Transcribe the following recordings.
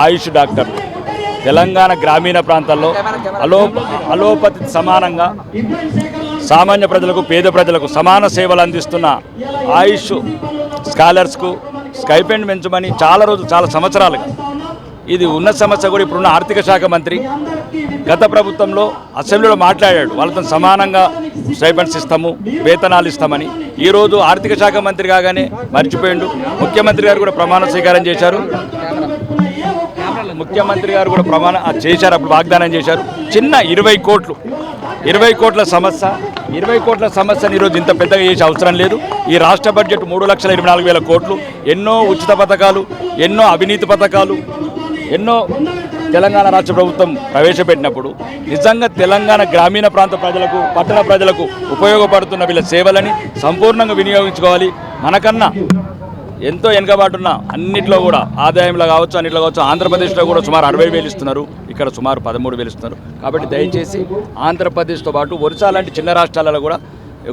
ఆయుష్ doctor Telangana గ్రామీణ ప్రాంతాల్లో allopathy సమానంగా సామాన్య ప్రజలకు పేద ప్రజలకు సమాన సేవలు అందిస్తున్న ఆయుష్ స్కాలర్స్కు స్కైపెండ్ పెంచమని చాలా సంవత్సరాలుగా ఇది ఉన్న సమస్య కూడా ఇప్పుడున్న ఆర్థిక శాఖ మంత్రి గత ప్రభుత్వంలో అసెంబ్లీలో మాట్లాడాడు, వాళ్ళతో సమానంగా స్టైపెండ్స్ ఇస్తాము, వేతనాలు ఇస్తామని. ఈరోజు ఆర్థిక శాఖ మంత్రి కాగానే మర్చిపోయిండు. ముఖ్యమంత్రి గారు కూడా ప్రమాణ స్వీకారం చేశారు. ముఖ్యమంత్రి గారు కూడా చేశారు, అప్పుడు వాగ్దానం చేశారు. చిన్న 20 కోట్ల సమస్యను ఈరోజు ఇంత పెద్దగా చేసే అవసరం లేదు. ఈ రాష్ట్ర బడ్జెట్ 3,24,000 కోట్లు, ఎన్నో ఉచిత పథకాలు, ఎన్నో అవినీతి పథకాలు, ఎన్నో తెలంగాణ రాష్ట్ర ప్రభుత్వం ప్రవేశపెట్టినప్పుడు నిజంగా తెలంగాణ గ్రామీణ ప్రాంత ప్రజలకు, పట్టణ ప్రజలకు ఉపయోగపడుతున్న వీళ్ళ సేవలని సంపూర్ణంగా వినియోగించుకోవాలి. మనకన్నా ఎంతో వెనుకబాటున్న అన్నింటిలో కూడా ఆదాయంలో కావచ్చు, అన్నింటిలో కావచ్చు. ఆంధ్రప్రదేశ్లో కూడా సుమారు 60,000 ఇస్తున్నారు, ఇక్కడ సుమారు 13,000 ఇస్తున్నారు. కాబట్టి దయచేసి ఆంధ్రప్రదేశ్తో పాటు ఒరిస్సా లాంటి చిన్న రాష్ట్రాలలో కూడా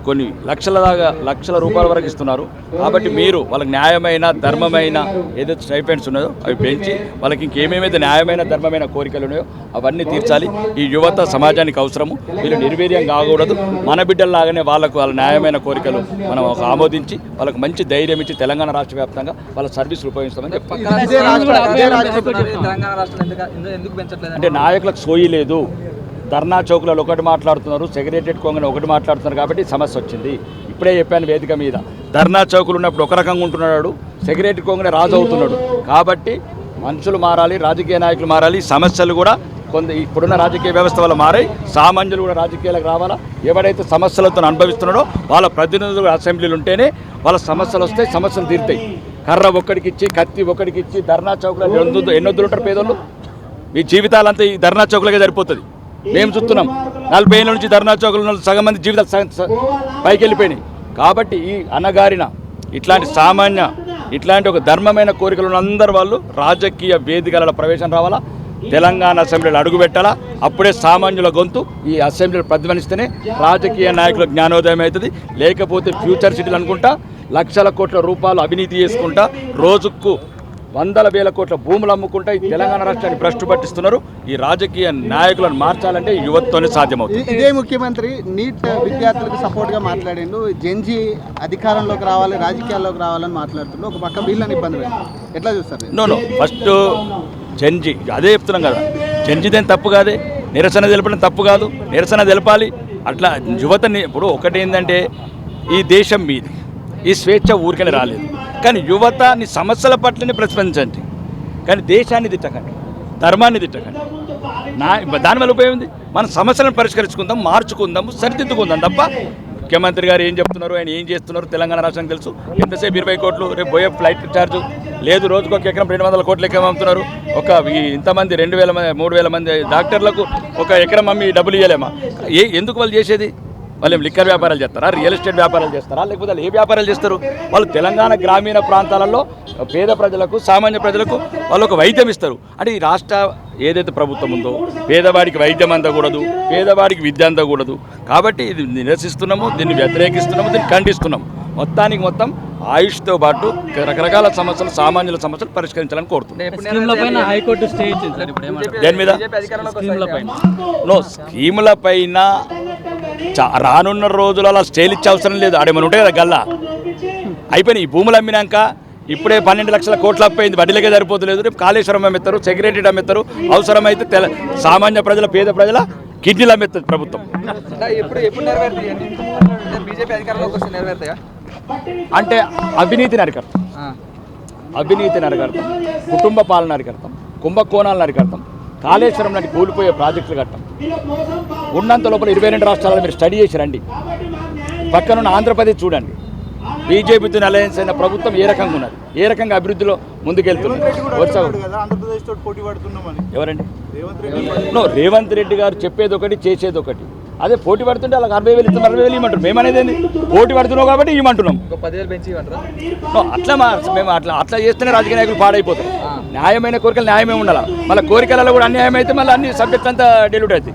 కొన్ని లక్షల రూపాయల వరకు ఇస్తున్నారు. కాబట్టి మీరు వాళ్ళకి న్యాయమైన ధర్మమైన ఏదైతే స్టైపెండ్స్ ఉన్నాయో అవి పెంచి వాళ్ళకి ఇంకేమేమైతే న్యాయమైన ధర్మమైన కోరికలు ఉన్నాయో అవన్నీ తీర్చాలి. ఈ యువత సమాజానికి అవసరము, వీళ్ళు నిర్వీర్యం కాకూడదు. మన బిడ్డల్లాగానే వాళ్ళ న్యాయమైన కోరికలు మనం ఆమోదించి వాళ్ళకి మంచి ధైర్యం ఇచ్చి తెలంగాణ రాష్ట్ర వ్యాప్తంగా వాళ్ళ సర్వీసులు ఉపయోగిస్తామని అంటే నాయకులకు సోయి లేదు. ధర్నా చౌకులలో ఒకటి మాట్లాడుతున్నారు, సెక్రటరియట్ కొంగని ఒకటి మాట్లాడుతున్నారు. కాబట్టి సమస్య వచ్చింది. ఇప్పుడే చెప్పాను వేదిక మీద, ధర్నా చౌకులు ఉన్నప్పుడు ఒక రకంగా ఉంటున్నాడు, సెక్రటరియట్ కొంగని రాజు అవుతున్నాడు. కాబట్టి మనుషులు మారాలి, రాజకీయ నాయకులు మారాలి. సమస్యలు కూడా ఇప్పుడున్న రాజకీయ వ్యవస్థ వల్ల మారాయి. సామాన్యులు కూడా రాజకీయాలకు రావాలా. ఎవరైతే సమస్యలతో అనుభవిస్తున్నాడో వాళ్ళ ప్రతినిధులు అసెంబ్లీలు ఉంటేనే వాళ్ళ సమస్యలు వస్తాయి, సమస్యలు తీరుతాయి. కర్ర ఒక్కడికిచ్చి, కత్తి ఒక్కడికిచ్చి ధర్నా చౌకులు ఎన్నొద్దులు ఉంటారు పేదోళ్ళు. మీ జీవితాలంతా ఈ ధర్నా చౌకులకే సరిపోతుంది. మేము చూస్తున్నాం 40 ఏళ్ళ నుంచి ధర్నా చౌకులు సగం మంది జీవితాలు పైకి వెళ్ళిపోయినాయి. కాబట్టి ఈ అన్నగారిన ఇట్లాంటి ఒక ధర్మమైన కోరికలు ఉన్న అందరు వాళ్ళు రాజకీయ వేదికల ప్రవేశం రావాలా, తెలంగాణ అసెంబ్లీలో అడుగు పెట్టాలా. అప్పుడే సామాన్యుల గొంతు ఈ అసెంబ్లీలో ప్రతిధ్వనిస్తేనే రాజకీయ నాయకుల జ్ఞానోదయం అవుతుంది. లేకపోతే ఫ్యూచర్ సిటీలు అనుకుంటా లక్షల కోట్ల రూపాయలు అవినీతి చేసుకుంటా రోజుకు 100,000 కోట్ల భూములు అమ్ముకుంటా ఈ తెలంగాణ రాష్ట్రాన్ని భ్రష్టు పట్టిస్తున్నారు. ఈ రాజకీయ నాయకులను మార్చాలంటే యువతతోనే సాధ్యమవుతుంది. ఇదే ముఖ్యమంత్రి నీట్ విద్యార్థులకు సపోర్ట్గా మాట్లాడిండు. జెన్జీ అధికారంలోకి రావాలి, రాజకీయాల్లోకి రావాలని మాట్లాడుతుండ్రు. ఒక పక్క వీళ్ళని ఇబ్బంది పెట్టి ఎట్లా చూస్తారు? నో ఫస్ట్ జెన్జీ అదే చెప్తున్నాం కదా, జెన్జీదేం తప్పు కాదే. నిరసన తెలపడం తప్పు కాదు, నిరసన తెలపాలి. అట్లా యువతని ఇప్పుడు ఒకటి ఏంటంటే ఈ దేశం మీది, ఈ స్వేచ్ఛ ఊరికనే రాలేదు. కానీ యువతని సమస్యల పట్లని ప్రతిస్పందించండి, కానీ దేశాన్ని తిట్టకండి, ధర్మాన్ని తిట్టకండి. దానివల్ల ఉపయోగం ఉంది. మన సమస్యలను పరిష్కరించుకుందాం, మార్చుకుందాం, సరిదిద్దుకుందాం తప్ప ముఖ్యమంత్రి గారు ఏం చెప్తున్నారు, ఆయన ఏం చేస్తున్నారు తెలంగాణ రాష్ట్రానికి తెలుసు. ఎంతసేపు 20 కోట్లు, రేపు పోయే ఫ్లైట్ ఛార్జు లేదు, రోజుకు ఒక ఎకరం 200 కోట్లు ఎకరం అమ్ముతున్నారు. ఇంతమంది 2,000 మంది 3,000 మంది డాక్టర్లకు ఒక ఎకరం అమ్మి డబ్బులు ఇవ్వలేమా? ఎందుకు వాళ్ళు చేసేది? వాళ్ళు లిక్కర్ వ్యాపారాలు చేస్తారా, రియల్ ఎస్టేట్ వ్యాపారాలు చేస్తారా, లేకపోతే వాళ్ళు ఏ వ్యాపారాలు చేస్తారు? వాళ్ళు తెలంగాణ గ్రామీణ ప్రాంతాలలో పేద ప్రజలకు, సామాన్య ప్రజలకు వాళ్ళు ఒక వైద్యం ఇస్తారు. అంటే ఈ రాష్ట్ర ఏదైతే ప్రభుత్వం ఉందో పేదవాడికి వైద్యం అందకూడదు, పేదవాడికి విద్య అందకూడదు. కాబట్టి ఇది నిరసిస్తున్నాము, దీన్ని వ్యతిరేకిస్తున్నాము, దీన్ని ఖండిస్తున్నాము. మొత్తం ఆయుష్తో పాటు రకరకాల సమస్యలు, సామాన్యుల సమస్యలు పరిష్కరించాలని కోరుతున్నాం. దేని మీద? స్కీముల పైన రానున్న రోజులలో స్టేలు ఇచ్చే అవసరం లేదు. ఆడేమని ఉంటాయి కదా గల్లా అయిపోయినాయి. ఈ భూములు అమ్మినాక ఇప్పుడే 12 లక్షల కోట్లు అప్పయింది, వడ్డీలకే సరిపోతలేదు. రేపు కాళేశ్వరం అమ్మెత్తారు, సెక్రటరీ అమ్మెత్తారు. అవసరమైతే సామాన్య ప్రజల, పేద ప్రజల కిడ్నీలు అమ్మెత్తుంది ప్రభుత్వం. అంటే అవినీతిని అరికడతాం, కుటుంబ పాలన అరికడతాం, కుంభకోణాలను అరికడతాం, కాళేశ్వరం లాంటి కూలిపోయే ప్రాజెక్టులు కట్టం. ఉన్నంత లోపల 22 రాష్ట్రాలలో మీరు స్టడీ చేసి రండి. పక్కనున్న ఆంధ్రప్రదేశ్ చూడండి. బీజేపీతో అలయన్స్ అయిన ప్రభుత్వం ఏ రకంగా ఉన్నది, ఏ రకంగా అభివృద్ధిలో ముందుకెళ్తున్నారు. ఎవరండి? రేవంత్ రెడ్డి గారు చెప్పేది ఒకటి, చేసేది ఒకటి. అదే పోటీ పడుతుంటే అలా 40,000 ఇస్తున్నారు, 40,000 ఇవ్వమంటారు. మేమనేది ఏంది? పోటీ పడుతున్నావు కాబట్టి ఇవ్వమంటున్నాం. మేము అట్లా చేస్తేనే రాజకీయ నాయకులు పాడైపోతారు. న్యాయమైన కోరికలు న్యాయమే ఉండాలి. మళ్ళీ కోరికలలో కూడా అన్యాయం అయితే మళ్ళీ అన్ని సబ్జెక్ట్ అంతా డెలివరీ అవుతాయి.